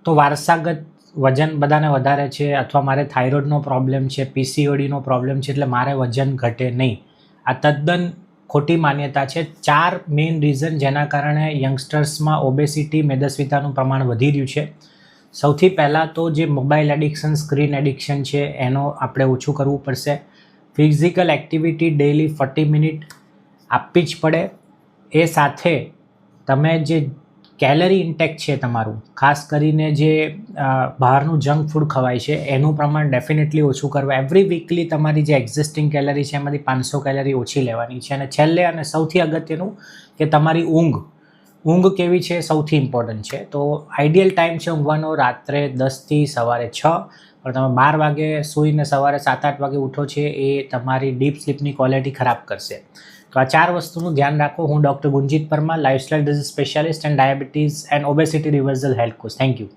તો વારસાગત વજન બધાને વધારે છે અથવા મારે થાઇરોઇડનો પ્રોબ્લેમ છે, પીસીઓડીનો પ્રોબ્લેમ છે એટલે મારે વજન ઘટે નહીં. આ તદ્દન ખોટી માન્યતા છે. 4 મેઇન રીઝન જેના કારણે યંગસ્ટર્સમાં ઓબેસિટી, મેદસ્વીતાનું પ્રમાણ વધી રહ્યું છે. સૌથી પહેલાં તો જે મોબાઈલ એડિક્શન, સ્ક્રીન એડિક્શન છે એનો આપણે ઓછું કરવું પડશે. ફિઝિકલ એક્ટિવિટી ડેઇલી 40 મિનિટ આપવી જ પડે. એ સાથે તમે જે કેલરી ઇન્ટેક છે તમારું, ખાસ કરીને જે બહારનું જંક ફૂડ ખવાય છે એનું પ્રમાણ ડેફિનેટલી ઓછું કરવું. એવરી વીકલી તમારી જે એક્ઝિસ્ટિંગ કેલરી છે એમાંથી 500 કેલરી ઓછી લેવાની છે. અને છેલ્લે અને સૌથી અગત્યનું કે તમારી ઊંઘ કેવી છે સૌથી ઇમ્પોર્ટન્ટ છે. તો આઈડિયલ ટાઈમ છે ઊંઘવાનો રાત્રે 10થી સવારે 6, પણ તમે 12 વાગે સૂઈને સવારે 7-8 વાગે ઉઠો છે એ તમારી ડીપ સ્લીપની ક્વોલિટી ખરાબ કરશે. તો આ 4 વસ્તુનું ધ્યાન રાખો. હું doctor Gunjit Parmar, lifestyle disease specialist and diabetes and obesity reversal health coach. Thank you.